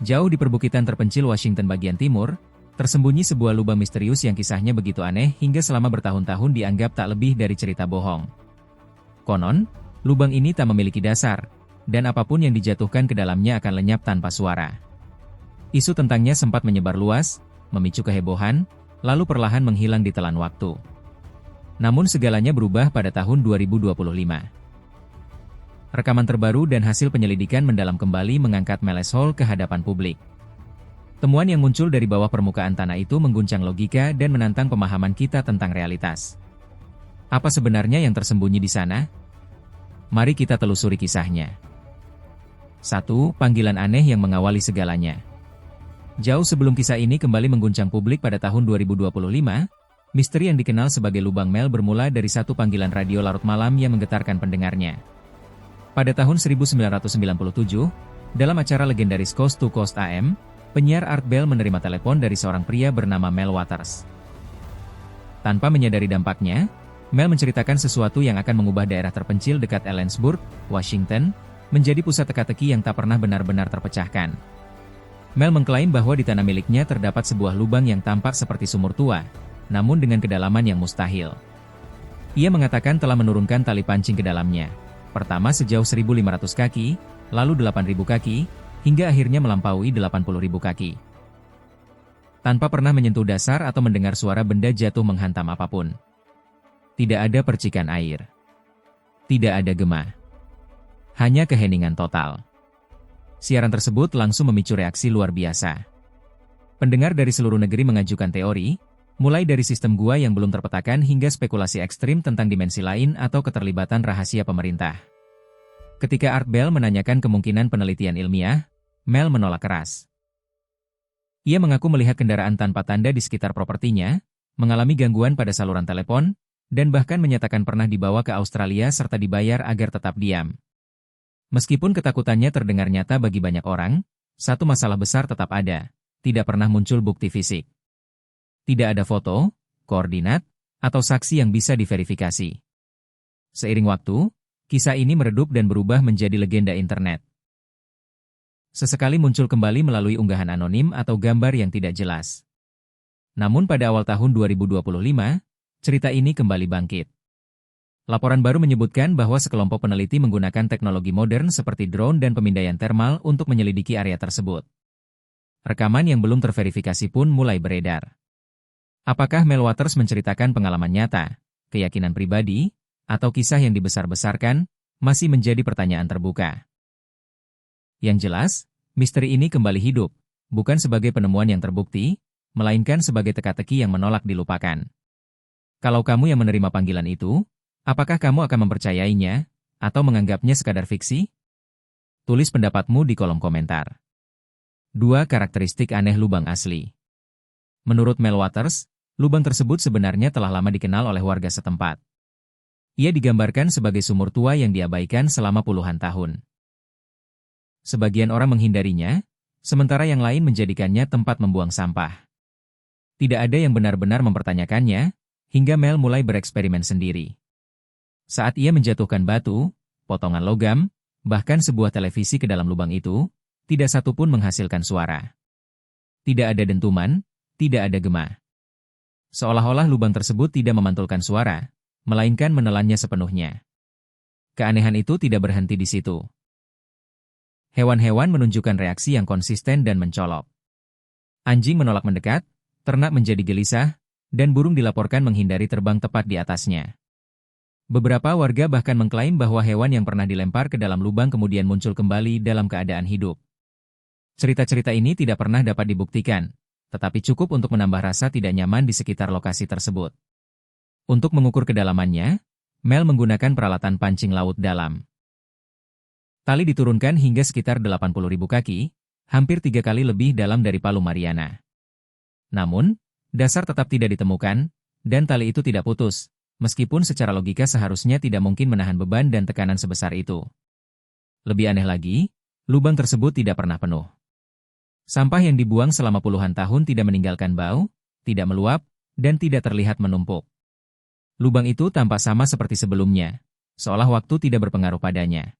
Jauh di perbukitan terpencil Washington bagian timur, tersembunyi sebuah lubang misterius yang kisahnya begitu aneh hingga selama bertahun-tahun dianggap tak lebih dari cerita bohong. Konon, lubang ini tak memiliki dasar, dan apapun yang dijatuhkan ke dalamnya akan lenyap tanpa suara. Isu tentangnya sempat menyebar luas, memicu kehebohan, lalu perlahan menghilang di telan waktu. Namun segalanya berubah pada tahun 2025. Rekaman terbaru dan hasil penyelidikan mendalam kembali mengangkat Melles Hall ke hadapan publik. Temuan yang muncul dari bawah permukaan tanah itu mengguncang logika dan menantang pemahaman kita tentang realitas. Apa sebenarnya yang tersembunyi di sana? Mari kita telusuri kisahnya. 1. Panggilan aneh yang mengawali segalanya. Jauh sebelum kisah ini kembali mengguncang publik pada tahun 2025, misteri yang dikenal sebagai Lubang Mel bermula dari satu panggilan radio larut malam yang menggetarkan pendengarnya. Pada tahun 1997, dalam acara legendaris Coast to Coast AM, penyiar Art Bell menerima telepon dari seorang pria bernama Mel Waters. Tanpa menyadari dampaknya, Mel menceritakan sesuatu yang akan mengubah daerah terpencil dekat Ellensburg, Washington, menjadi pusat teka-teki yang tak pernah benar-benar terpecahkan. Mel mengklaim bahwa di tanah miliknya terdapat sebuah lubang yang tampak seperti sumur tua, namun dengan kedalaman yang mustahil. Ia mengatakan telah menurunkan tali pancing ke dalamnya. Pertama sejauh 1.500 kaki, lalu 8.000 kaki, hingga akhirnya melampaui 80.000 kaki. Tanpa pernah menyentuh dasar atau mendengar suara benda jatuh menghantam apapun. Tidak ada percikan air. Tidak ada gema. Hanya keheningan total. Siaran tersebut langsung memicu reaksi luar biasa. Pendengar dari seluruh negeri mengajukan teori, mulai dari sistem gua yang belum terpetakan hingga spekulasi ekstrim tentang dimensi lain atau keterlibatan rahasia pemerintah. Ketika Art Bell menanyakan kemungkinan penelitian ilmiah, Mel menolak keras. Ia mengaku melihat kendaraan tanpa tanda di sekitar propertinya, mengalami gangguan pada saluran telepon, dan bahkan menyatakan pernah dibawa ke Australia serta dibayar agar tetap diam. Meskipun ketakutannya terdengar nyata bagi banyak orang, satu masalah besar tetap ada, tidak pernah muncul bukti fisik. Tidak ada foto, koordinat, atau saksi yang bisa diverifikasi. Seiring waktu, kisah ini meredup dan berubah menjadi legenda internet. Sesekali muncul kembali melalui unggahan anonim atau gambar yang tidak jelas. Namun pada awal tahun 2025, cerita ini kembali bangkit. Laporan baru menyebutkan bahwa sekelompok peneliti menggunakan teknologi modern seperti drone dan pemindaian termal untuk menyelidiki area tersebut. Rekaman yang belum terverifikasi pun mulai beredar. Apakah Mel Waters menceritakan pengalaman nyata, keyakinan pribadi, atau kisah yang dibesar-besarkan, masih menjadi pertanyaan terbuka. Yang jelas, misteri ini kembali hidup, bukan sebagai penemuan yang terbukti, melainkan sebagai teka-teki yang menolak dilupakan. Kalau kamu yang menerima panggilan itu, apakah kamu akan mempercayainya, atau menganggapnya sekadar fiksi? Tulis pendapatmu di kolom komentar. 2 karakteristik aneh lubang asli. Menurut Mel Waters, lubang tersebut sebenarnya telah lama dikenal oleh warga setempat. Ia digambarkan sebagai sumur tua yang diabaikan selama puluhan tahun. Sebagian orang menghindarinya, sementara yang lain menjadikannya tempat membuang sampah. Tidak ada yang benar-benar mempertanyakannya, hingga Mel mulai bereksperimen sendiri. Saat ia menjatuhkan batu, potongan logam, bahkan sebuah televisi ke dalam lubang itu, tidak satu pun menghasilkan suara. Tidak ada dentuman, tidak ada gema. Seolah-olah lubang tersebut tidak memantulkan suara, melainkan menelannya sepenuhnya. Keanehan itu tidak berhenti di situ. Hewan-hewan menunjukkan reaksi yang konsisten dan mencolok. Anjing menolak mendekat, ternak menjadi gelisah, dan burung dilaporkan menghindari terbang tepat di atasnya. Beberapa warga bahkan mengklaim bahwa hewan yang pernah dilempar ke dalam lubang kemudian muncul kembali dalam keadaan hidup. Cerita-cerita ini tidak pernah dapat dibuktikan, tetapi cukup untuk menambah rasa tidak nyaman di sekitar lokasi tersebut. Untuk mengukur kedalamannya, Mel menggunakan peralatan pancing laut dalam. Tali diturunkan hingga sekitar 80.000 kaki, hampir 3 kali lebih dalam dari Palu Mariana. Namun, dasar tetap tidak ditemukan, dan tali itu tidak putus, meskipun secara logika seharusnya tidak mungkin menahan beban dan tekanan sebesar itu. Lebih aneh lagi, lubang tersebut tidak pernah penuh. Sampah yang dibuang selama puluhan tahun tidak meninggalkan bau, tidak meluap, dan tidak terlihat menumpuk. Lubang itu tampak sama seperti sebelumnya, seolah waktu tidak berpengaruh padanya.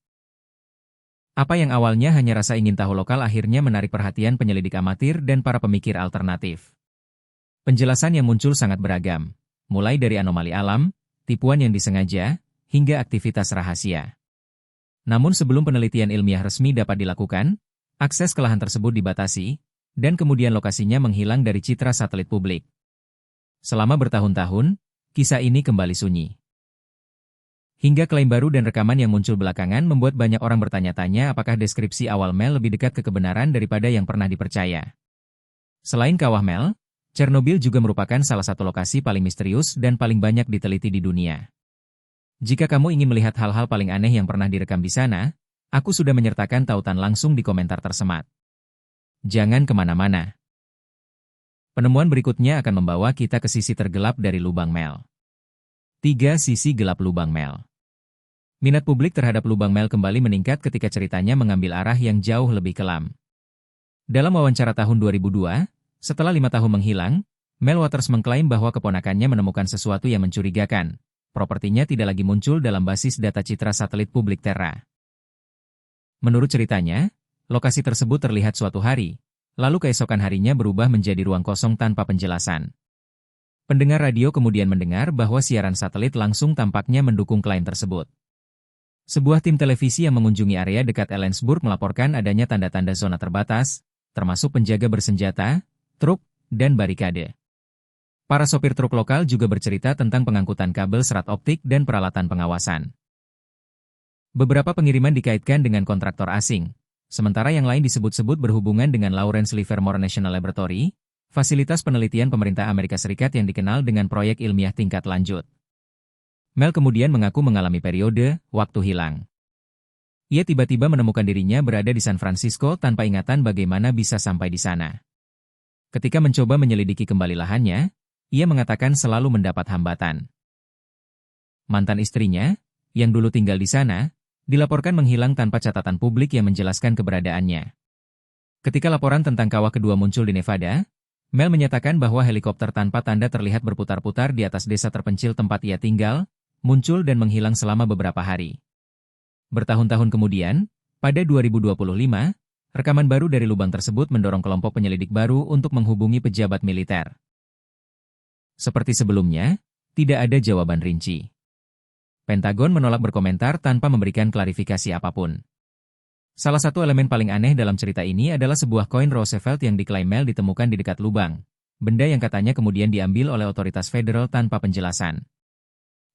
Apa yang awalnya hanya rasa ingin tahu lokal akhirnya menarik perhatian penyelidik amatir dan para pemikir alternatif. Penjelasan yang muncul sangat beragam, mulai dari anomali alam, tipuan yang disengaja, hingga aktivitas rahasia. Namun sebelum penelitian ilmiah resmi dapat dilakukan, akses ke lahan tersebut dibatasi, dan kemudian lokasinya menghilang dari citra satelit publik. Selama bertahun-tahun, kisah ini kembali sunyi. Hingga klaim baru dan rekaman yang muncul belakangan membuat banyak orang bertanya-tanya apakah deskripsi awal Mel lebih dekat ke kebenaran daripada yang pernah dipercaya. Selain Kawah Mel, Chernobyl juga merupakan salah satu lokasi paling misterius dan paling banyak diteliti di dunia. Jika kamu ingin melihat hal-hal paling aneh yang pernah direkam di sana, aku sudah menyertakan tautan langsung di komentar tersemat. Jangan kemana-mana. Penemuan berikutnya akan membawa kita ke sisi tergelap dari lubang Mel. 3 sisi gelap lubang Mel. Minat publik terhadap lubang Mel kembali meningkat ketika ceritanya mengambil arah yang jauh lebih kelam. Dalam wawancara tahun 2002, setelah 5 tahun menghilang, Mel Waters mengklaim bahwa keponakannya menemukan sesuatu yang mencurigakan. Propertinya tidak lagi muncul dalam basis data citra satelit publik Terra. Menurut ceritanya, lokasi tersebut terlihat suatu hari, lalu keesokan harinya berubah menjadi ruang kosong tanpa penjelasan. Pendengar radio kemudian mendengar bahwa siaran satelit langsung tampaknya mendukung klaim tersebut. Sebuah tim televisi yang mengunjungi area dekat Ellensburg melaporkan adanya tanda-tanda zona terbatas, termasuk penjaga bersenjata, truk, dan barikade. Para sopir truk lokal juga bercerita tentang pengangkutan kabel serat optik dan peralatan pengawasan. Beberapa pengiriman dikaitkan dengan kontraktor asing, sementara yang lain disebut-sebut berhubungan dengan Lawrence Livermore National Laboratory, fasilitas penelitian pemerintah Amerika Serikat yang dikenal dengan proyek ilmiah tingkat lanjut. Mel kemudian mengaku mengalami periode waktu hilang. Ia tiba-tiba menemukan dirinya berada di San Francisco tanpa ingatan bagaimana bisa sampai di sana. Ketika mencoba menyelidiki kembali lahannya, ia mengatakan selalu mendapat hambatan. Mantan istrinya, yang dulu tinggal di sana, dilaporkan menghilang tanpa catatan publik yang menjelaskan keberadaannya. Ketika laporan tentang kawah kedua muncul di Nevada, Mel menyatakan bahwa helikopter tanpa tanda terlihat berputar-putar di atas desa terpencil tempat ia tinggal, muncul dan menghilang selama beberapa hari. Bertahun-tahun kemudian, pada 2025, rekaman baru dari lubang tersebut mendorong kelompok penyelidik baru untuk menghubungi pejabat militer. Seperti sebelumnya, tidak ada jawaban rinci. Pentagon menolak berkomentar tanpa memberikan klarifikasi apapun. Salah satu elemen paling aneh dalam cerita ini adalah sebuah koin Roosevelt yang diklaim Mel ditemukan di dekat lubang, benda yang katanya kemudian diambil oleh otoritas federal tanpa penjelasan.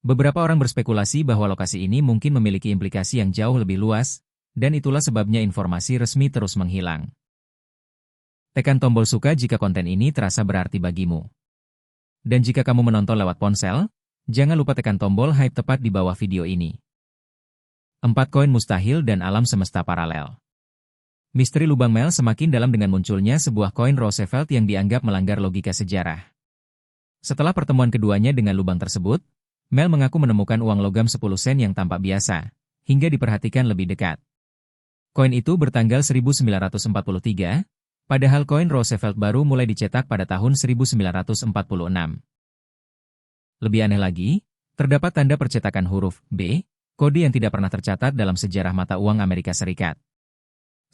Beberapa orang berspekulasi bahwa lokasi ini mungkin memiliki implikasi yang jauh lebih luas, dan itulah sebabnya informasi resmi terus menghilang. Tekan tombol suka jika konten ini terasa berarti bagimu. Dan jika kamu menonton lewat ponsel, jangan lupa tekan tombol hype tepat di bawah video ini. 4 koin mustahil dan alam semesta paralel. Misteri lubang Mel semakin dalam dengan munculnya sebuah koin Roosevelt yang dianggap melanggar logika sejarah. Setelah pertemuan keduanya dengan lubang tersebut, Mel mengaku menemukan uang logam 10 sen yang tampak biasa, hingga diperhatikan lebih dekat. Koin itu bertanggal 1943, padahal koin Roosevelt baru mulai dicetak pada tahun 1946. Lebih aneh lagi, terdapat tanda percetakan huruf B, kode yang tidak pernah tercatat dalam sejarah mata uang Amerika Serikat.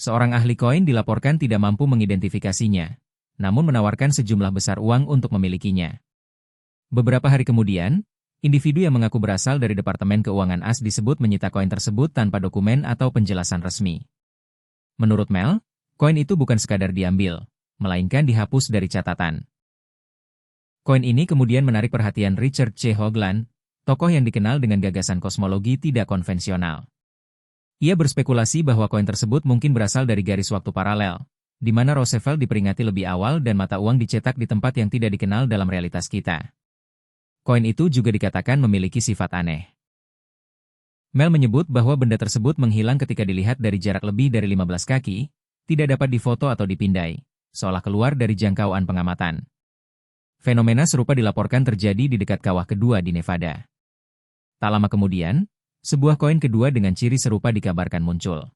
Seorang ahli koin dilaporkan tidak mampu mengidentifikasinya, namun menawarkan sejumlah besar uang untuk memilikinya. Beberapa hari kemudian, individu yang mengaku berasal dari Departemen Keuangan AS disebut menyita koin tersebut tanpa dokumen atau penjelasan resmi. Menurut Mel, koin itu bukan sekadar diambil, melainkan dihapus dari catatan. Koin ini kemudian menarik perhatian Richard C. Hoagland, tokoh yang dikenal dengan gagasan kosmologi tidak konvensional. Ia berspekulasi bahwa koin tersebut mungkin berasal dari garis waktu paralel, di mana Roosevelt diperingati lebih awal dan mata uang dicetak di tempat yang tidak dikenal dalam realitas kita. Koin itu juga dikatakan memiliki sifat aneh. Mel menyebut bahwa benda tersebut menghilang ketika dilihat dari jarak lebih dari 15 kaki, tidak dapat difoto atau dipindai, seolah keluar dari jangkauan pengamatan. Fenomena serupa dilaporkan terjadi di dekat kawah kedua di Nevada. Tak lama kemudian, sebuah koin kedua dengan ciri serupa dikabarkan muncul.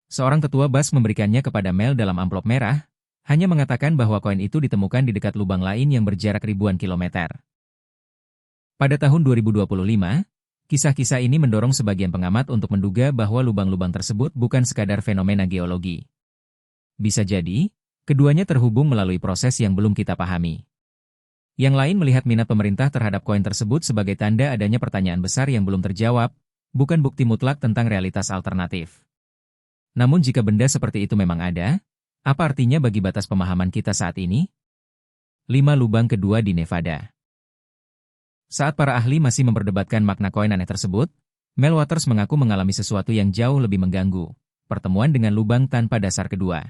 Seorang tetua BAS memberikannya kepada Mel dalam amplop merah, hanya mengatakan bahwa koin itu ditemukan di dekat lubang lain yang berjarak ribuan kilometer. Pada tahun 2025, Kisah-kisah ini mendorong sebagian pengamat untuk menduga bahwa lubang-lubang tersebut bukan sekadar fenomena geologi. Bisa jadi, keduanya terhubung melalui proses yang belum kita pahami. Yang lain melihat minat pemerintah terhadap koin tersebut sebagai tanda adanya pertanyaan besar yang belum terjawab, bukan bukti mutlak tentang realitas alternatif. Namun jika benda seperti itu memang ada, apa artinya bagi batas pemahaman kita saat ini? 5 lubang kedua di Nevada. Saat para ahli masih memperdebatkan makna koin aneh tersebut, Mel Waters mengaku mengalami sesuatu yang jauh lebih mengganggu, pertemuan dengan lubang tanpa dasar kedua.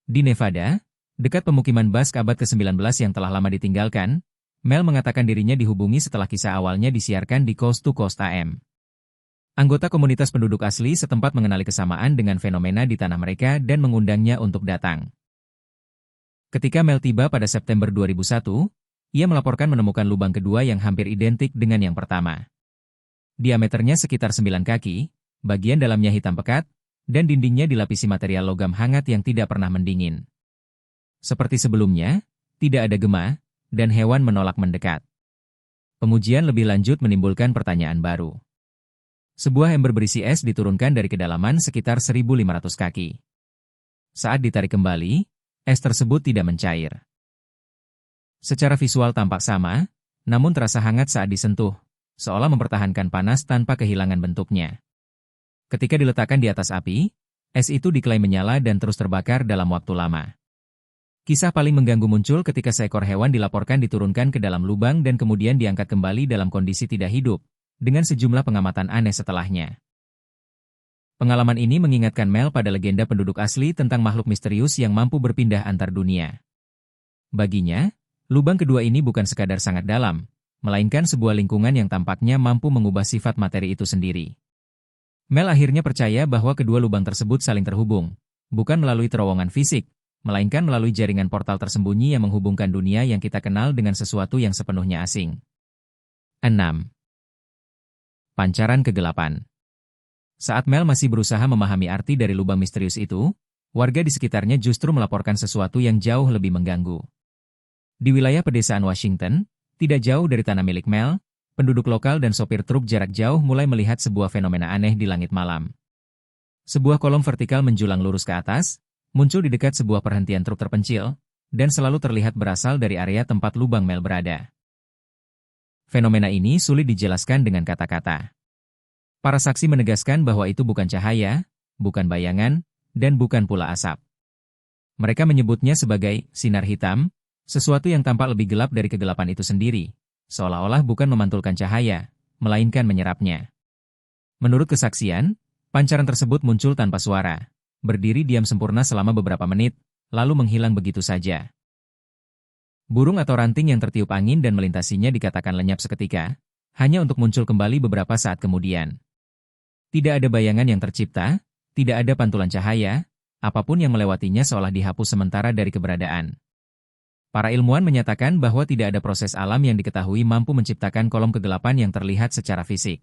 Di Nevada, dekat pemukiman Basque abad ke-19 yang telah lama ditinggalkan, Mel mengatakan dirinya dihubungi setelah kisah awalnya disiarkan di Coast to Coast AM. Anggota komunitas penduduk asli setempat mengenali kesamaan dengan fenomena di tanah mereka dan mengundangnya untuk datang. Ketika Mel tiba pada September 2001, ia melaporkan menemukan lubang kedua yang hampir identik dengan yang pertama. Diameternya sekitar 9 kaki, bagian dalamnya hitam pekat, dan dindingnya dilapisi material logam hangat yang tidak pernah mendingin. Seperti sebelumnya, tidak ada gema, dan hewan menolak mendekat. Pengujian lebih lanjut menimbulkan pertanyaan baru. Sebuah ember berisi es diturunkan dari kedalaman sekitar 1.500 kaki. Saat ditarik kembali, es tersebut tidak mencair. Secara visual tampak sama, namun terasa hangat saat disentuh, seolah mempertahankan panas tanpa kehilangan bentuknya. Ketika diletakkan di atas api, es itu diklaim menyala dan terus terbakar dalam waktu lama. Kisah paling mengganggu muncul ketika seekor hewan dilaporkan diturunkan ke dalam lubang dan kemudian diangkat kembali dalam kondisi tidak hidup, dengan sejumlah pengamatan aneh setelahnya. Pengalaman ini mengingatkan Mel pada legenda penduduk asli tentang makhluk misterius yang mampu berpindah antar dunia. Baginya, lubang kedua ini bukan sekadar sangat dalam, melainkan sebuah lingkungan yang tampaknya mampu mengubah sifat materi itu sendiri. Mel akhirnya percaya bahwa kedua lubang tersebut saling terhubung, bukan melalui terowongan fisik, melainkan melalui jaringan portal tersembunyi yang menghubungkan dunia yang kita kenal dengan sesuatu yang sepenuhnya asing. 6. Pancaran kegelapan. Saat Mel masih berusaha memahami arti dari lubang misterius itu, warga di sekitarnya justru melaporkan sesuatu yang jauh lebih mengganggu. Di wilayah pedesaan Washington, tidak jauh dari tanah milik Mel, penduduk lokal dan sopir truk jarak jauh mulai melihat sebuah fenomena aneh di langit malam. Sebuah kolom vertikal menjulang lurus ke atas, muncul di dekat sebuah perhentian truk terpencil, dan selalu terlihat berasal dari area tempat lubang Mel berada. Fenomena ini sulit dijelaskan dengan kata-kata. Para saksi menegaskan bahwa itu bukan cahaya, bukan bayangan, dan bukan pula asap. Mereka menyebutnya sebagai sinar hitam, sesuatu yang tampak lebih gelap dari kegelapan itu sendiri, seolah-olah bukan memantulkan cahaya, melainkan menyerapnya. Menurut kesaksian, pancaran tersebut muncul tanpa suara, berdiri diam sempurna selama beberapa menit, lalu menghilang begitu saja. Burung atau ranting yang tertiup angin dan melintasinya dikatakan lenyap seketika, hanya untuk muncul kembali beberapa saat kemudian. Tidak ada bayangan yang tercipta, tidak ada pantulan cahaya, apapun yang melewatinya seolah dihapus sementara dari keberadaan. Para ilmuwan menyatakan bahwa tidak ada proses alam yang diketahui mampu menciptakan kolom kegelapan yang terlihat secara fisik.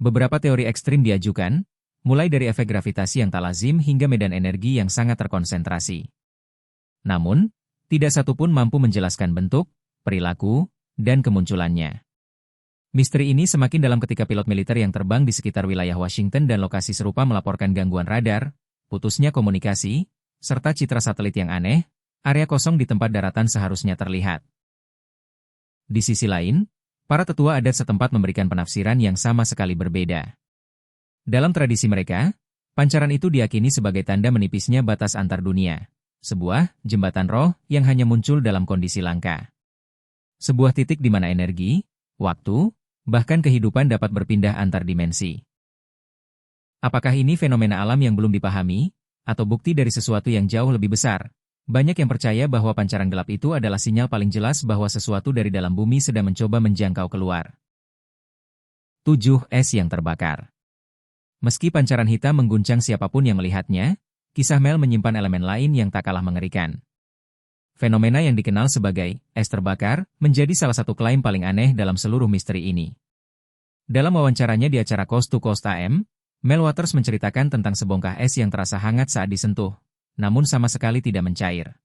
Beberapa teori ekstrim diajukan, mulai dari efek gravitasi yang tak lazim hingga medan energi yang sangat terkonsentrasi. Namun, tidak satupun mampu menjelaskan bentuk, perilaku, dan kemunculannya. Misteri ini semakin dalam ketika pilot militer yang terbang di sekitar wilayah Washington dan lokasi serupa melaporkan gangguan radar, putusnya komunikasi, serta citra satelit yang aneh, area kosong di tempat daratan seharusnya terlihat. Di sisi lain, para tetua adat setempat memberikan penafsiran yang sama sekali berbeda. Dalam tradisi mereka, pancaran itu diyakini sebagai tanda menipisnya batas antar dunia. Sebuah jembatan roh yang hanya muncul dalam kondisi langka. Sebuah titik di mana energi, waktu, bahkan kehidupan dapat berpindah antar dimensi. Apakah ini fenomena alam yang belum dipahami, atau bukti dari sesuatu yang jauh lebih besar? Banyak yang percaya bahwa pancaran gelap itu adalah sinyal paling jelas bahwa sesuatu dari dalam bumi sedang mencoba menjangkau keluar. 7. Es yang terbakar. Meski pancaran hitam mengguncang siapapun yang melihatnya, kisah Mel menyimpan elemen lain yang tak kalah mengerikan. Fenomena yang dikenal sebagai es terbakar menjadi salah satu klaim paling aneh dalam seluruh misteri ini. Dalam wawancaranya di acara Coast to Coast AM, Mel Waters menceritakan tentang sebongkah es yang terasa hangat saat disentuh, namun sama sekali tidak mencair.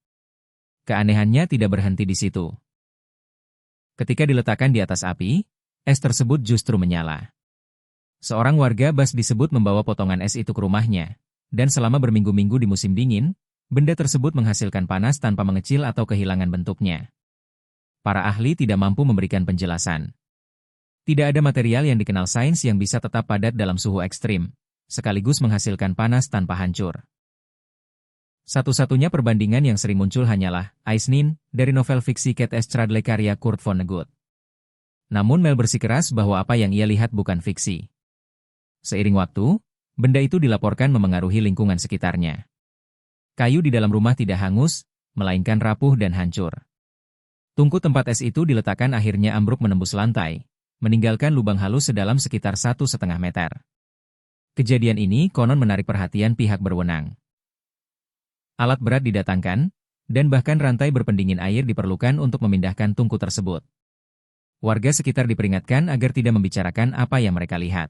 Keanehannya tidak berhenti di situ. Ketika diletakkan di atas api, es tersebut justru menyala. Seorang warga Bas disebut membawa potongan es itu ke rumahnya, dan selama berminggu-minggu di musim dingin, benda tersebut menghasilkan panas tanpa mengecil atau kehilangan bentuknya. Para ahli tidak mampu memberikan penjelasan. Tidak ada material yang dikenal sains yang bisa tetap padat dalam suhu ekstrim, sekaligus menghasilkan panas tanpa hancur. Satu-satunya perbandingan yang sering muncul hanyalah Eisnin dari novel fiksi Cat Stradley karya Kurt Vonnegut. Namun Mel bersikeras bahwa apa yang ia lihat bukan fiksi. Seiring waktu, benda itu dilaporkan memengaruhi lingkungan sekitarnya. Kayu di dalam rumah tidak hangus, melainkan rapuh dan hancur. Tungku tempat es itu diletakkan akhirnya ambruk menembus lantai, meninggalkan lubang halus sedalam sekitar 1,5 meter. Kejadian ini konon menarik perhatian pihak berwenang. Alat berat didatangkan, dan bahkan rantai berpendingin air diperlukan untuk memindahkan tungku tersebut. Warga sekitar diperingatkan agar tidak membicarakan apa yang mereka lihat.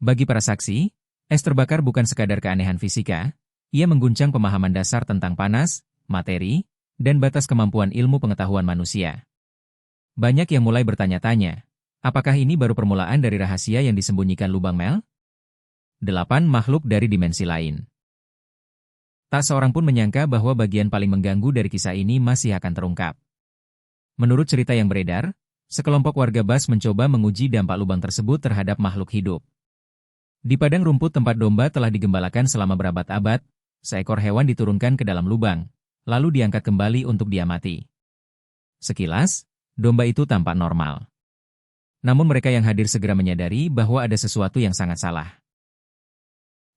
Bagi para saksi, es terbakar bukan sekadar keanehan fisika, ia mengguncang pemahaman dasar tentang panas, materi, dan batas kemampuan ilmu pengetahuan manusia. Banyak yang mulai bertanya-tanya, apakah ini baru permulaan dari rahasia yang disembunyikan lubang Mel? 8 makhluk dari dimensi lain. Tak seorang pun menyangka bahwa bagian paling mengganggu dari kisah ini masih akan terungkap. Menurut cerita yang beredar, sekelompok warga Bas mencoba menguji dampak lubang tersebut terhadap makhluk hidup. Di padang rumput tempat domba telah digembalakan selama berabad-abad, seekor hewan diturunkan ke dalam lubang, lalu diangkat kembali untuk diamati. Sekilas, domba itu tampak normal. Namun mereka yang hadir segera menyadari bahwa ada sesuatu yang sangat salah.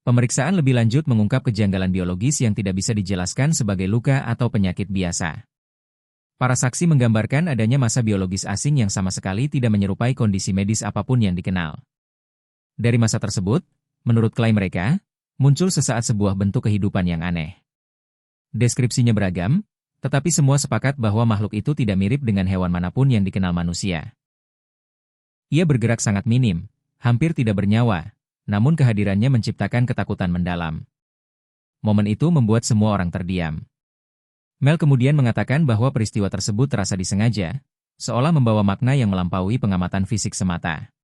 Pemeriksaan lebih lanjut mengungkap kejanggalan biologis yang tidak bisa dijelaskan sebagai luka atau penyakit biasa. Para saksi menggambarkan adanya massa biologis asing yang sama sekali tidak menyerupai kondisi medis apapun yang dikenal. Dari massa tersebut, menurut klaim mereka, muncul sesaat sebuah bentuk kehidupan yang aneh. Deskripsinya beragam, tetapi semua sepakat bahwa makhluk itu tidak mirip dengan hewan manapun yang dikenal manusia. Ia bergerak sangat minim, hampir tidak bernyawa, namun kehadirannya menciptakan ketakutan mendalam. Momen itu membuat semua orang terdiam. Mel kemudian mengatakan bahwa peristiwa tersebut terasa disengaja, seolah membawa makna yang melampaui pengamatan fisik semata.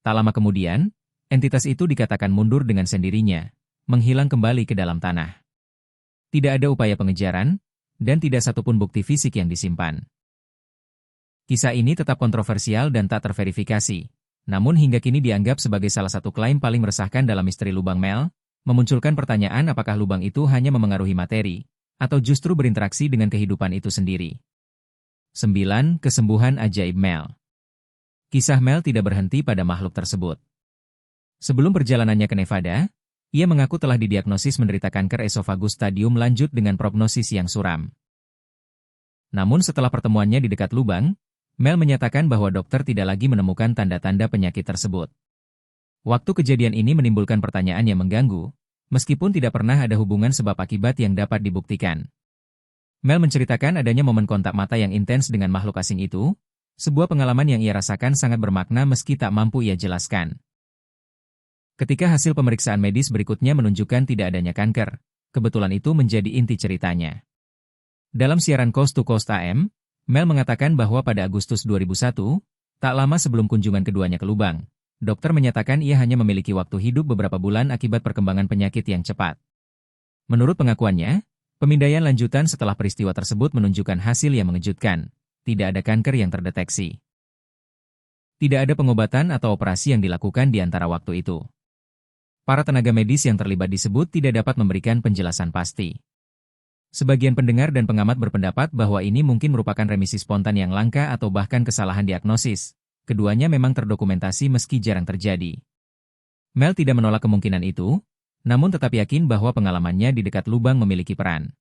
Tak lama kemudian, entitas itu dikatakan mundur dengan sendirinya, menghilang kembali ke dalam tanah. Tidak ada upaya pengejaran, dan tidak satupun bukti fisik yang disimpan. Kisah ini tetap kontroversial dan tak terverifikasi, namun hingga kini dianggap sebagai salah satu klaim paling meresahkan dalam misteri lubang Mel, memunculkan pertanyaan apakah lubang itu hanya memengaruhi materi, atau justru berinteraksi dengan kehidupan itu sendiri. 9. Kesembuhan ajaib Mel. Kisah Mel tidak berhenti pada makhluk tersebut. Sebelum perjalanannya ke Nevada, ia mengaku telah didiagnosis menderita kanker esofagus stadium lanjut dengan prognosis yang suram. Namun setelah pertemuannya di dekat lubang, Mel menyatakan bahwa dokter tidak lagi menemukan tanda-tanda penyakit tersebut. Waktu kejadian ini menimbulkan pertanyaan yang mengganggu, meskipun tidak pernah ada hubungan sebab akibat yang dapat dibuktikan. Mel menceritakan adanya momen kontak mata yang intens dengan makhluk asing itu, sebuah pengalaman yang ia rasakan sangat bermakna meski tak mampu ia jelaskan. Ketika hasil pemeriksaan medis berikutnya menunjukkan tidak adanya kanker, kebetulan itu menjadi inti ceritanya. Dalam siaran Coast to Coast AM, Mel mengatakan bahwa pada Agustus 2001, tak lama sebelum kunjungan keduanya ke lubang, dokter menyatakan ia hanya memiliki waktu hidup beberapa bulan akibat perkembangan penyakit yang cepat. Menurut pengakuannya, pemindaian lanjutan setelah peristiwa tersebut menunjukkan hasil yang mengejutkan, tidak ada kanker yang terdeteksi. Tidak ada pengobatan atau operasi yang dilakukan di antara waktu itu. Para tenaga medis yang terlibat disebut tidak dapat memberikan penjelasan pasti. Sebagian pendengar dan pengamat berpendapat bahwa ini mungkin merupakan remisi spontan yang langka atau bahkan kesalahan diagnosis. Keduanya memang terdokumentasi meski jarang terjadi. Mel tidak menolak kemungkinan itu, namun tetap yakin bahwa pengalamannya di dekat lubang memiliki peran.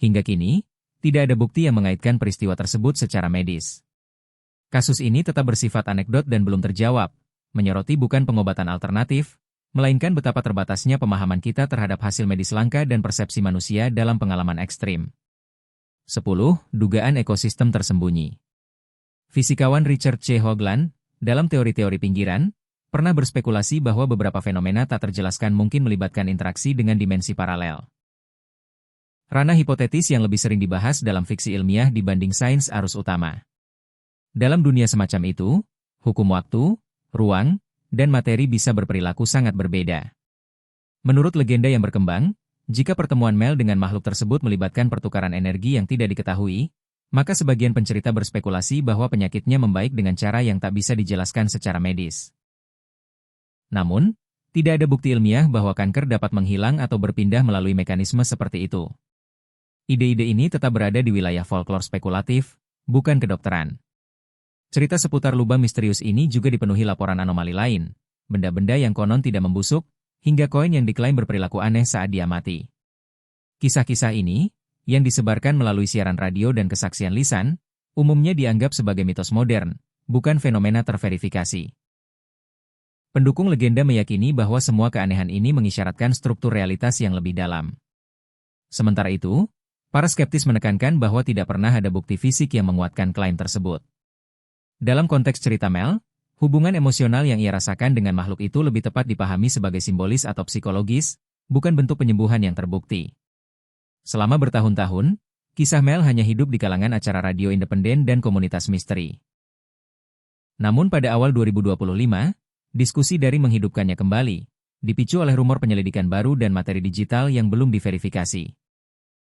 Hingga kini, tidak ada bukti yang mengaitkan peristiwa tersebut secara medis. Kasus ini tetap bersifat anekdot dan belum terjawab, menyoroti bukan pengobatan alternatif, melainkan betapa terbatasnya pemahaman kita terhadap hasil medis langka dan persepsi manusia dalam pengalaman ekstrim. 10. Dugaan ekosistem tersembunyi. Fisikawan Richard C. Hoagland, dalam teori-teori pinggiran, pernah berspekulasi bahwa beberapa fenomena tak terjelaskan mungkin melibatkan interaksi dengan dimensi paralel. Ranah hipotetis yang lebih sering dibahas dalam fiksi ilmiah dibanding sains arus utama. Dalam dunia semacam itu, hukum waktu, ruang, dan materi bisa berperilaku sangat berbeda. Menurut legenda yang berkembang, jika pertemuan Mel dengan makhluk tersebut melibatkan pertukaran energi yang tidak diketahui, maka sebagian pencerita berspekulasi bahwa penyakitnya membaik dengan cara yang tak bisa dijelaskan secara medis. Namun, tidak ada bukti ilmiah bahwa kanker dapat menghilang atau berpindah melalui mekanisme seperti itu. Ide-ide ini tetap berada di wilayah folklore spekulatif, bukan kedokteran. Cerita seputar lubang misterius ini juga dipenuhi laporan anomali lain, benda-benda yang konon tidak membusuk, hingga koin yang diklaim berperilaku aneh saat dia mati. Kisah-kisah ini, yang disebarkan melalui siaran radio dan kesaksian lisan, umumnya dianggap sebagai mitos modern, bukan fenomena terverifikasi. Pendukung legenda meyakini bahwa semua keanehan ini mengisyaratkan struktur realitas yang lebih dalam. Sementara itu, para skeptis menekankan bahwa tidak pernah ada bukti fisik yang menguatkan klaim tersebut. Dalam konteks cerita Mel, hubungan emosional yang ia rasakan dengan makhluk itu lebih tepat dipahami sebagai simbolis atau psikologis, bukan bentuk penyembuhan yang terbukti. Selama bertahun-tahun, kisah Mel hanya hidup di kalangan acara radio independen dan komunitas misteri. Namun pada awal 2025, diskusi daring menghidupkannya kembali, dipicu oleh rumor penyelidikan baru dan materi digital yang belum diverifikasi.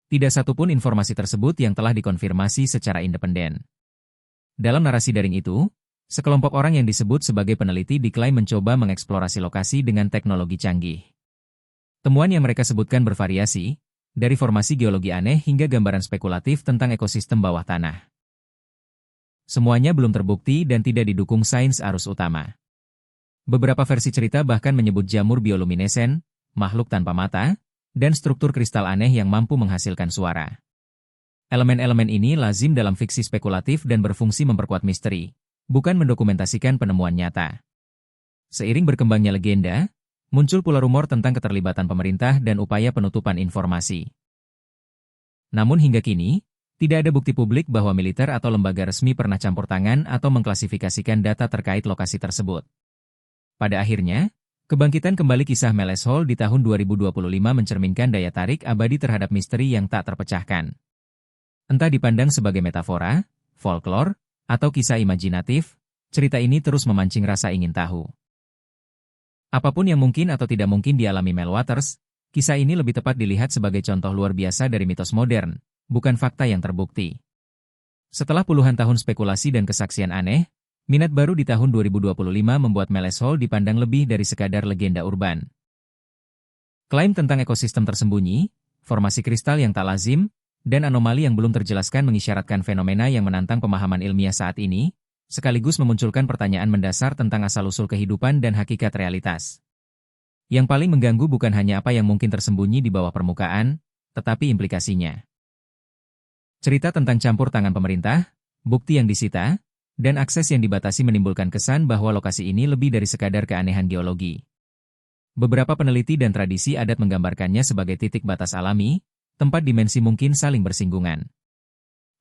Tidak satupun informasi tersebut yang telah dikonfirmasi secara independen. Dalam narasi daring itu, sekelompok orang yang disebut sebagai peneliti diklaim mencoba mengeksplorasi lokasi dengan teknologi canggih. Temuan yang mereka sebutkan bervariasi, dari formasi geologi aneh hingga gambaran spekulatif tentang ekosistem bawah tanah. Semuanya belum terbukti dan tidak didukung sains arus utama. Beberapa versi cerita bahkan menyebut jamur bioluminescen, makhluk tanpa mata, dan struktur kristal aneh yang mampu menghasilkan suara. Elemen-elemen ini lazim dalam fiksi spekulatif dan berfungsi memperkuat misteri, bukan mendokumentasikan penemuan nyata. Seiring berkembangnya legenda, muncul pula rumor tentang keterlibatan pemerintah dan upaya penutupan informasi. Namun hingga kini, tidak ada bukti publik bahwa militer atau lembaga resmi pernah campur tangan atau mengklasifikasikan data terkait lokasi tersebut. Pada akhirnya, kebangkitan kembali kisah Meles Hall di tahun 2025 mencerminkan daya tarik abadi terhadap misteri yang tak terpecahkan. Entah dipandang sebagai metafora, folklore, atau kisah imajinatif, cerita ini terus memancing rasa ingin tahu. Apapun yang mungkin atau tidak mungkin dialami Mel Waters, kisah ini lebih tepat dilihat sebagai contoh luar biasa dari mitos modern, bukan fakta yang terbukti. Setelah puluhan tahun spekulasi dan kesaksian aneh, minat baru di tahun 2025 membuat Meles Hall dipandang lebih dari sekadar legenda urban. Klaim tentang ekosistem tersembunyi, formasi kristal yang tak lazim, dan anomali yang belum terjelaskan mengisyaratkan fenomena yang menantang pemahaman ilmiah saat ini, sekaligus memunculkan pertanyaan mendasar tentang asal-usul kehidupan dan hakikat realitas. Yang paling mengganggu bukan hanya apa yang mungkin tersembunyi di bawah permukaan, tetapi implikasinya. Cerita tentang campur tangan pemerintah, bukti yang disita, dan akses yang dibatasi menimbulkan kesan bahwa lokasi ini lebih dari sekadar keanehan geologi. Beberapa peneliti dan tradisi adat menggambarkannya sebagai titik batas alami, tempat dimensi mungkin saling bersinggungan.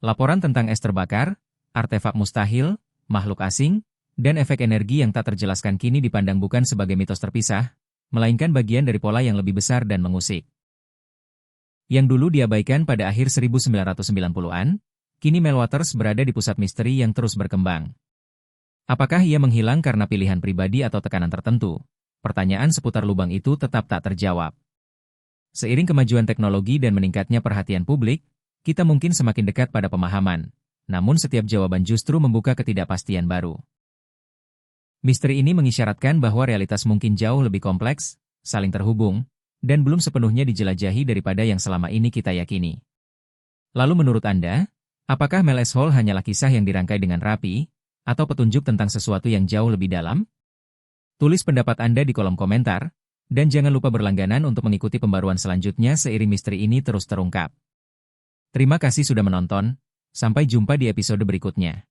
Laporan tentang es terbakar, artefak mustahil, makhluk asing, dan efek energi yang tak terjelaskan kini dipandang bukan sebagai mitos terpisah, melainkan bagian dari pola yang lebih besar dan mengusik. Yang dulu diabaikan pada akhir 1990-an, kini Mel Waters berada di pusat misteri yang terus berkembang. Apakah ia menghilang karena pilihan pribadi atau tekanan tertentu? Pertanyaan seputar lubang itu tetap tak terjawab. Seiring kemajuan teknologi dan meningkatnya perhatian publik, kita mungkin semakin dekat pada pemahaman, namun setiap jawaban justru membuka ketidakpastian baru. Misteri ini mengisyaratkan bahwa realitas mungkin jauh lebih kompleks, saling terhubung, dan belum sepenuhnya dijelajahi daripada yang selama ini kita yakini. Lalu menurut Anda, apakah Meles Hall hanyalah kisah yang dirangkai dengan rapi, atau petunjuk tentang sesuatu yang jauh lebih dalam? Tulis pendapat Anda di kolom komentar, dan jangan lupa berlangganan untuk mengikuti pembaruan selanjutnya seiring misteri ini terus terungkap. Terima kasih sudah menonton, sampai jumpa di episode berikutnya.